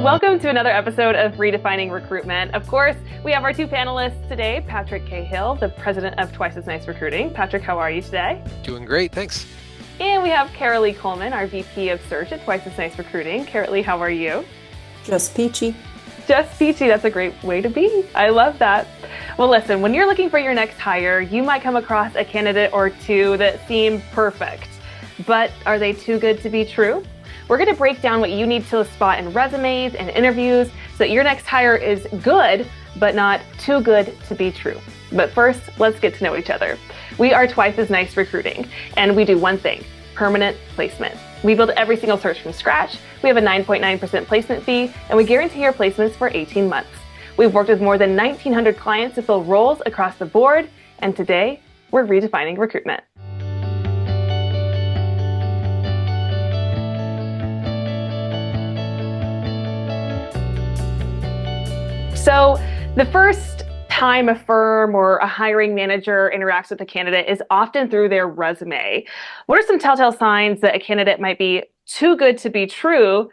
Welcome to another episode of Redefining Recruitment. Of course, we have our two panelists today, Patrick Cahill, the president of Twice as Nice Recruiting. Patrick, how are you today? Doing great, thanks. And we have Carolee Coleman, our VP of Search at Twice as Nice Recruiting. Carolee, how are you? Just peachy. Just peachy, that's a great way to be. I love that. Well, listen, when you're looking for your next hire, you might come across a candidate or two that seem perfect. But are they too good to be true? We're going to break down what you need to spot in resumes and interviews so that your next hire is good, but not too good to be true. But first, let's get to know each other. We are Twice as Nice Recruiting, and we do one thing: permanent placement. We build every single search from scratch. We have a 9.9% placement fee, and we guarantee your placements for 18 months. We've worked with more than 1,900 clients to fill roles across the board, and today, we're redefining recruitment. So the first time a firm or a hiring manager interacts with a candidate is often through their resume. What are some telltale signs that a candidate might be too good to be true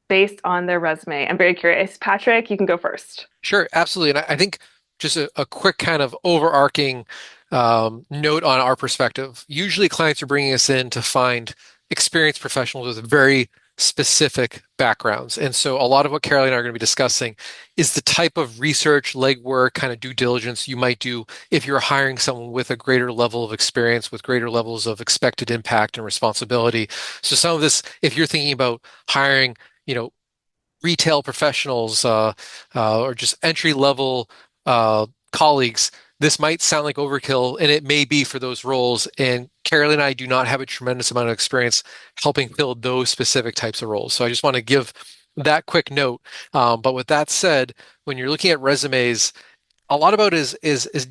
based on their resume? I'm very curious. Patrick, you can go first. Sure, absolutely. And I think just a quick kind of overarching note on our perspective. Usually clients are bringing us in to find experienced professionals with very specific backgrounds. And so a lot of what Carolee and I are going to be discussing is the type of research, legwork, kind of due diligence you might do if you're hiring someone with a greater level of experience, with greater levels of expected impact and responsibility. So some of this, if you're thinking about hiring, retail professionals or just entry-level colleagues, this might sound like overkill, and it may be for those roles. And Carolee and I do not have a tremendous amount of experience helping fill those specific types of roles. So I just want to give that quick note. But with that said, when you're looking at resumes, a lot about is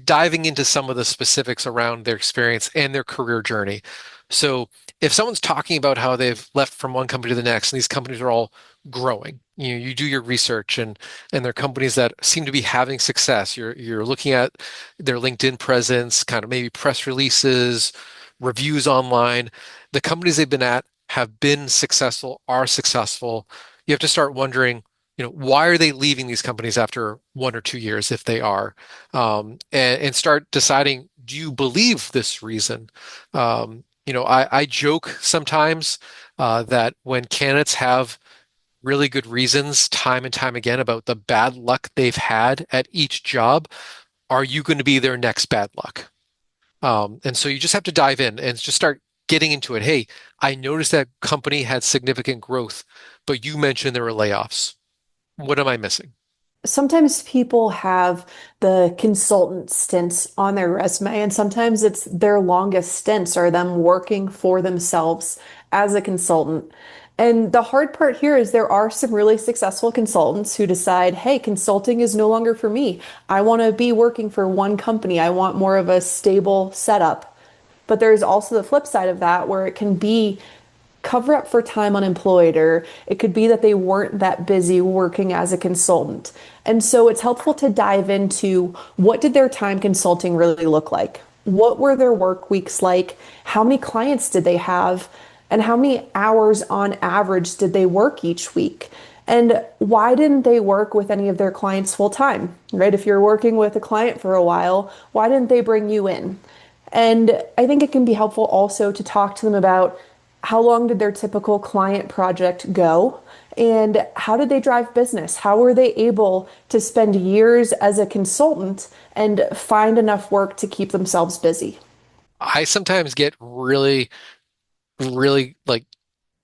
diving into some of the specifics around their experience and their career journey. So if someone's talking about how they've left from one company to the next, and these companies are all growing, you do your research, and they're companies that seem to be having success. You're looking at their LinkedIn presence, kind of maybe press releases, reviews online. The companies they've been at have been successful, are successful. You have to start wondering, why are they leaving these companies after 1 or 2 years, if they are, and start deciding, do you believe this reason? I joke sometimes that when candidates have really good reasons time and time again about the bad luck they've had at each job, are you going to be their next bad luck? And so you just have to dive in and just start getting into it. Hey, I noticed that company had significant growth, but you mentioned there were layoffs. What am I missing? Sometimes people have the consultant stints on their resume, and sometimes it's their longest stints are them working for themselves as a consultant. And the hard part here is there are some really successful consultants who decide, hey, consulting is no longer for me. I want to be working for one company. I want more of a stable setup. But there's also the flip side of that where it can be cover up for time unemployed, or it could be that they weren't that busy working as a consultant. And so it's helpful to dive into what did their time consulting really look like? What were their work weeks like? How many clients did they have? And how many hours on average did they work each week? And why didn't they work with any of their clients full time, right? If you're working with a client for a while, why didn't they bring you in? And I think it can be helpful also to talk to them about how long did their typical client project go? And how did they drive business? How were they able to spend years as a consultant and find enough work to keep themselves busy? I sometimes get really like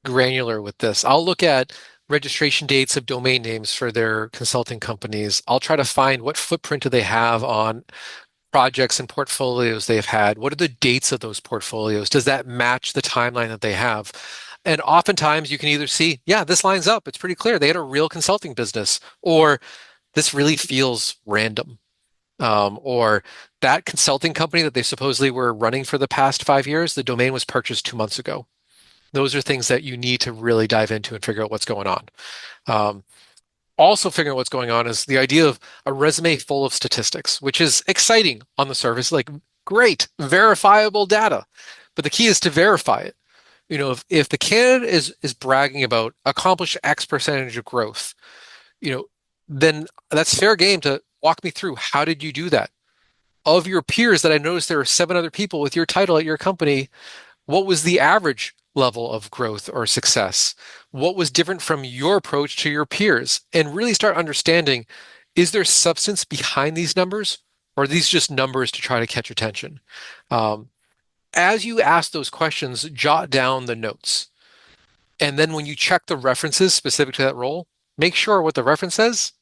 granular with this. I'll look at registration dates of domain names for their consulting companies. I'll try to find what footprint do they have on projects and portfolios they've had. What are the dates of those portfolios? Does that match the timeline that they have? And oftentimes you can either see, yeah, this lines up. It's pretty clear. They had a real consulting business, or this really feels random. Or that consulting company that they supposedly were running for the past 5 years, the domain was purchased 2 months ago. Those are things that you need to really dive into and figure out what's going on. Also figuring out what's going on is the idea of a resume full of statistics, which is exciting on the surface, like great, verifiable data. But the key is to verify it. If the candidate is bragging about accomplished X percentage of growth, you know, then that's fair game to walk me through. How did you do that? Of your peers that I noticed there are seven other people with your title at your company, what was the average level of growth or success? What was different from your approach to your peers? And really start understanding, is there substance behind these numbers, or are these just numbers to try to catch attention? Um, as you ask those questions, jot down the notes. And then when you check the references specific to that role, make sure what the reference says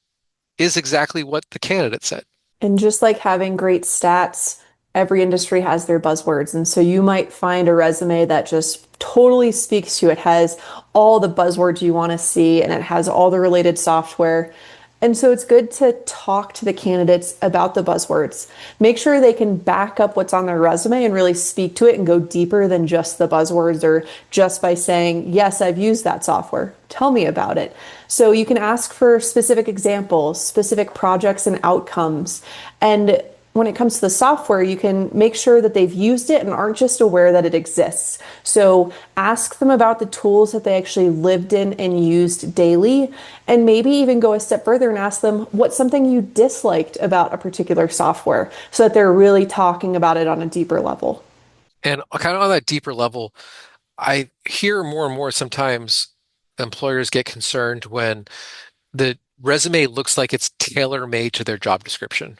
is exactly what the candidate said. And just like having great stats, every industry has their buzzwords. And so you might find a resume that just totally speaks to you. It has all the buzzwords you want to see and it has all the related software. And so it's good to talk to the candidates about the buzzwords. Make sure they can back up what's on their resume and really speak to it and go deeper than just the buzzwords or just by saying, yes, I've used that software. Tell me about it. So you can ask for specific examples, specific projects and outcomes. And when it comes to the software, you can make sure that they've used it and aren't just aware that it exists. So ask them about the tools that they actually lived in and used daily, and maybe even go a step further and ask them what's something you disliked about a particular software so that they're really talking about it on a deeper level. And kind of on that deeper level, I hear more and more sometimes employers get concerned when the resume looks like it's tailor-made to their job description.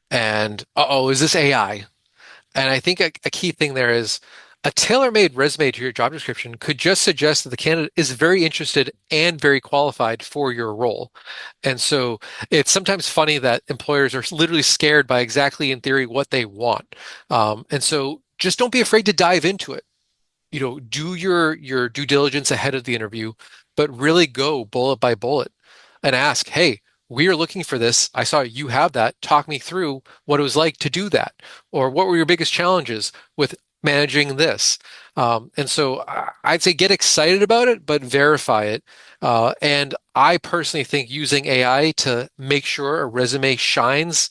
And uh-oh, is this AI? And I think a key thing there is a tailor-made resume to your job description could just suggest that the candidate is very interested and very qualified for your role. And so it's sometimes funny that employers are literally scared by exactly in theory what they want. And so just don't be afraid to dive into it. Do your due diligence ahead of the interview, but really go bullet by bullet and ask, hey, we are looking for this. I saw you have that. Talk me through what it was like to do that, or what were your biggest challenges with managing this. And so I'd say get excited about it, but verify it. And I personally think using AI to make sure a resume shines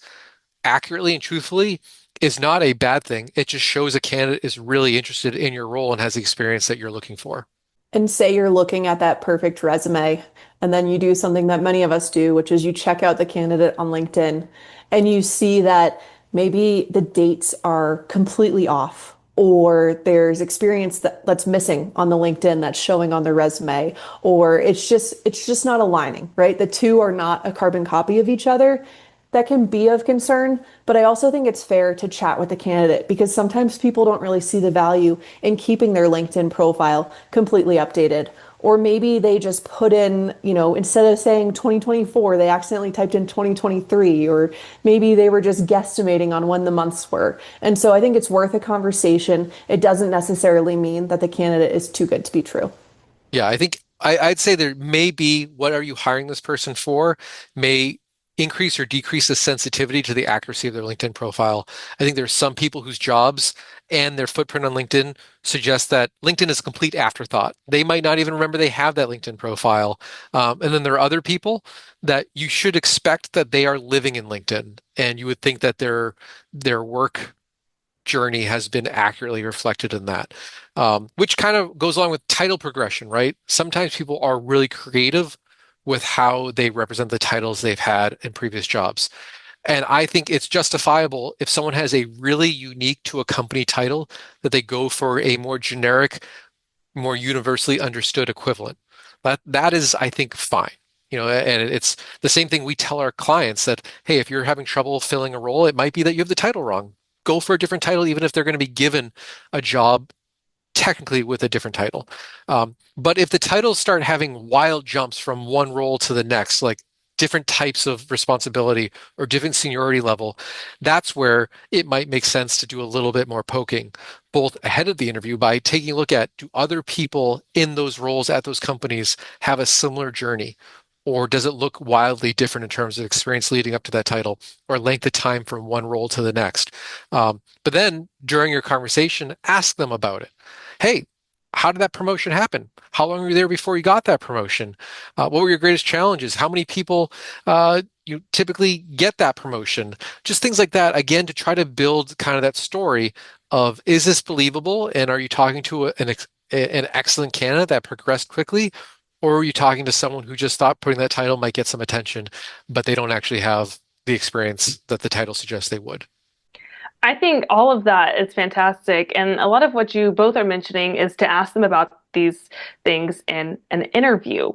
accurately and truthfully is not a bad thing. It just shows a candidate is really interested in your role and has the experience that you're looking for. And say you're looking at that perfect resume, and then you do something that many of us do, which is you check out the candidate on LinkedIn and you see that maybe the dates are completely off, or there's experience that's missing on the LinkedIn that's showing on the resume, or it's just not aligning, right? The two are not a carbon copy of each other. That can be of concern, but I also think it's fair to chat with the candidate because sometimes people don't really see the value in keeping their LinkedIn profile completely updated. Or maybe they just put in, instead of saying 2024, they accidentally typed in 2023, or maybe they were just guesstimating on when the months were. And so I think it's worth a conversation. It doesn't necessarily mean that the candidate is too good to be true. Yeah, I think I'd say there may be what are you hiring this person for may increase or decrease the sensitivity to the accuracy of their LinkedIn profile. I think there's some people whose jobs and their footprint on LinkedIn suggest that LinkedIn is a complete afterthought. They might not even remember they have that LinkedIn profile. And then there are other people that you should expect that they are living in LinkedIn, and you would think that their work journey has been accurately reflected in that, which kind of goes along with title progression, right? Sometimes people are really creative with how they represent the titles they've had in previous jobs. And I think it's justifiable if someone has a really unique to a company title that they go for a more generic, more universally understood equivalent. That is, I think, fine. And it's the same thing we tell our clients that, hey, if you're having trouble filling a role, it might be that you have the title wrong. Go for a different title, even if they're going to be given a job technically with a different title. But if the titles start having wild jumps from one role to the next, like different types of responsibility or different seniority level, that's where it might make sense to do a little bit more poking, both ahead of the interview by taking a look at do other people in those roles at those companies have a similar journey? Or does it look wildly different in terms of experience leading up to that title or length of time from one role to the next? But then during your conversation, ask them about it. Hey, how did that promotion happen? How long were you there before you got that promotion? What were your greatest challenges? How many people you typically get that promotion? Just things like that, again, to try to build kind of that story of is this believable? And are you talking to an excellent candidate that progressed quickly? Or are you talking to someone who just thought putting that title might get some attention, but they don't actually have the experience that the title suggests they would? I think all of that is fantastic. And a lot of what you both are mentioning is to ask them about these things in an interview.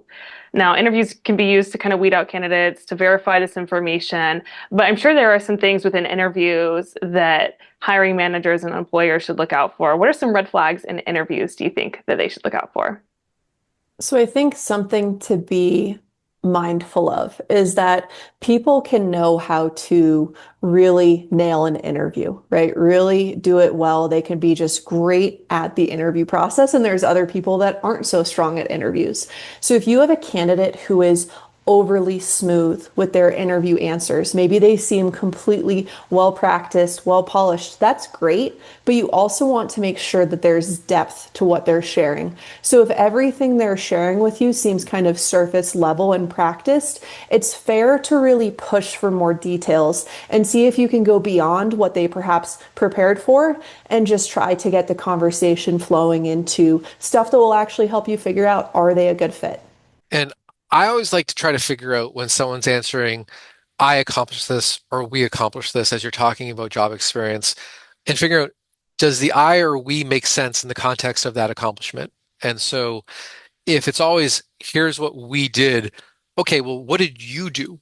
Now, interviews can be used to kind of weed out candidates, to verify this information, but I'm sure there are some things within interviews that hiring managers and employers should look out for. What are some red flags in interviews, do you think, that they should look out for? So I think something to be mindful of is that people can know how to really nail an interview, right? Really do it well. They can be just great at the interview process. And there's other people that aren't so strong at interviews. So if you have a candidate who is overly smooth with their interview answers. Maybe they seem completely well practiced, well polished. That's great, but you also want to make sure that there's depth to what they're sharing. So if everything they're sharing with you seems kind of surface level and practiced, it's fair to really push for more details and see if you can go beyond what they perhaps prepared for and just try to get the conversation flowing into stuff that will actually help you figure out, are they a good fit? And I always like to try to figure out when someone's answering, I accomplished this or we accomplished this as you're talking about job experience, and figure out, does the I or we make sense in the context of that accomplishment? And so if it's always, here's what we did, okay, well, what did you do?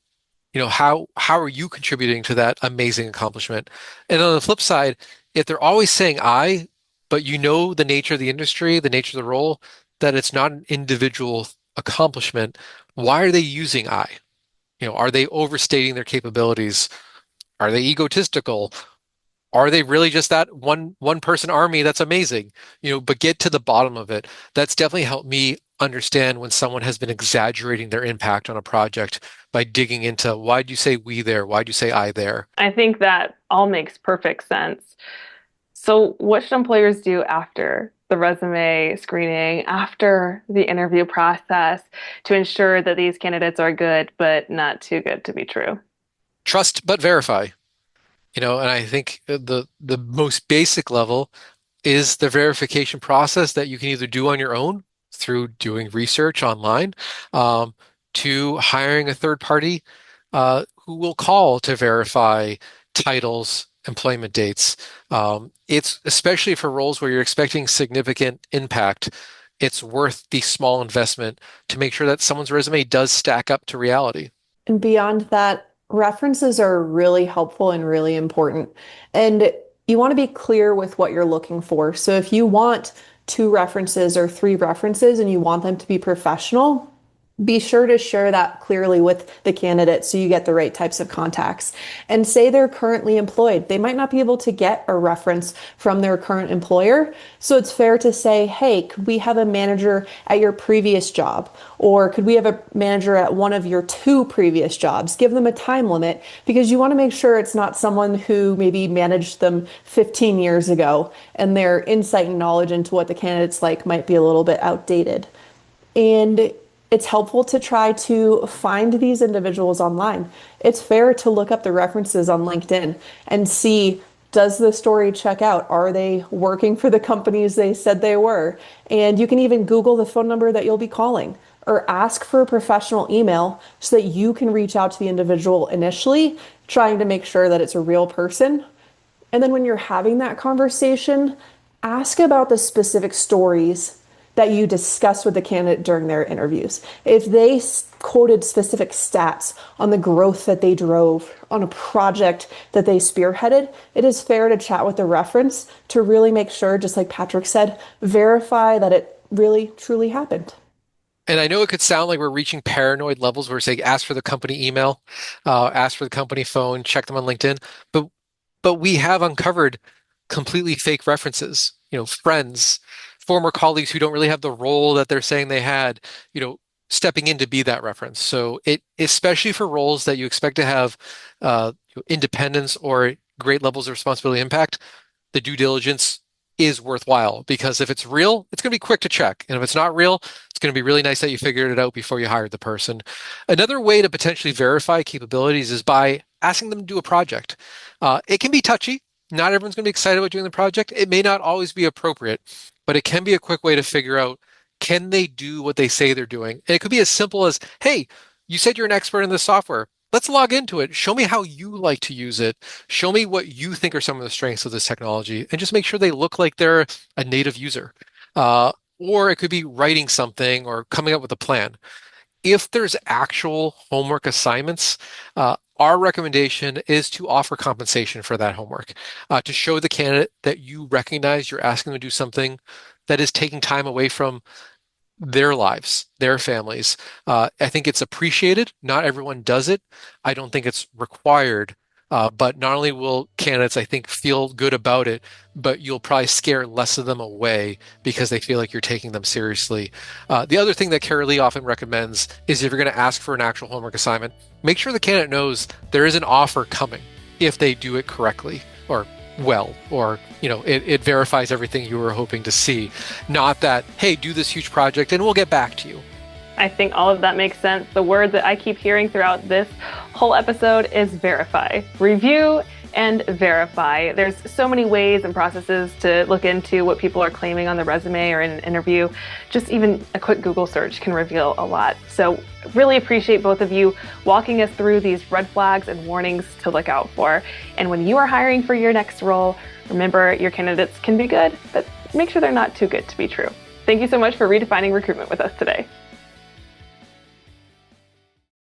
How are you contributing to that amazing accomplishment? And on the flip side, if they're always saying I, but you know the nature of the industry, the nature of the role, that it's not an individual accomplishment, why are they using I? Are they overstating their capabilities? Are they egotistical? Are they really just that one person army that's amazing? But get to the bottom of it. That's definitely helped me understand when someone has been exaggerating their impact on a project by digging into, why'd you say we there? Why'd you say I there? I think that all makes perfect sense. So, what should employers do after the resume screening, after the interview process to ensure that these candidates are good, but not too good to be true? Trust but verify. And I think the most basic level is the verification process that you can either do on your own through doing research online, um, to hiring a third party who will call to verify titles, employment dates. It's especially for roles where you're expecting significant impact. It's worth the small investment to make sure that someone's resume does stack up to reality. And beyond that, references are really helpful and really important. And you want to be clear with what you're looking for. So if you want two references or three references and you want them to be professional, be sure to share that clearly with the candidate so you get the right types of contacts. And say they're currently employed. They might not be able to get a reference from their current employer. So it's fair to say, hey, could we have a manager at your previous job? Or could we have a manager at one of your two previous jobs? Give them a time limit because you want to make sure it's not someone who maybe managed them 15 years ago and their insight and knowledge into what the candidate's like might be a little bit outdated. And it's helpful to try to find these individuals online. It's fair to look up the references on LinkedIn and see, does the story check out? Are they working for the companies they said they were? And you can even Google the phone number that you'll be calling or ask for a professional email so that you can reach out to the individual initially, trying to make sure that it's a real person. And then when you're having that conversation, ask about the specific stories that you discuss with the candidate during their interviews. If they quoted specific stats on the growth that they drove on a project that they spearheaded, it is fair to chat with the reference to really make sure, just like Patrick said, verify that it really truly happened. And I know it could sound like we're reaching paranoid levels where we're saying ask for the company email, ask for the company phone, check them on LinkedIn. But we have uncovered completely fake references, friends, former colleagues who don't really have the role that they're saying they had, stepping in to be that reference. So it, especially for roles that you expect to have independence or great levels of responsibility impact, the due diligence is worthwhile because if it's real, it's going to be quick to check. And if it's not real, it's going to be really nice that you figured it out before you hired the person. Another way to potentially verify capabilities is by asking them to do a project. It can be touchy. Not everyone's going to be excited about doing the project. It may not always be appropriate, but it can be a quick way to figure out, Can they do what they say they're doing? And it could be as simple as, hey, you said you're an expert in this software. Let's log into it. Show me how you like to use it. Show me what you think are some of the strengths of this technology, and just make sure they look like they're a native user. Or it could be writing something or coming up with a plan. If there's actual homework assignments, our recommendation is to offer compensation for that homework, to show the candidate that you recognize you're asking them to do something that is taking time away from their lives, their families. I think it's appreciated. Not everyone does it. I don't think it's required. But not only will candidates, I think, feel good about it, but you'll probably scare less of them away because they feel like you're taking them seriously. The other thing that Carrie Lee often recommends is if you're going to ask for an actual homework assignment, make sure the candidate knows there is an offer coming if they do it correctly or well, or it verifies everything you were hoping to see. Not that, hey, do this huge project and we'll get back to you. I think all of that makes sense. The word that I keep hearing throughout this whole episode is verify. Review and verify. There's so many ways and processes to look into what people are claiming on the resume or in an interview. Just even a quick Google search can reveal a lot. So really appreciate both of you walking us through these red flags and warnings to look out for. And when you are hiring for your next role, remember your candidates can be good, but make sure they're not too good to be true. Thank you so much for redefining recruitment with us today.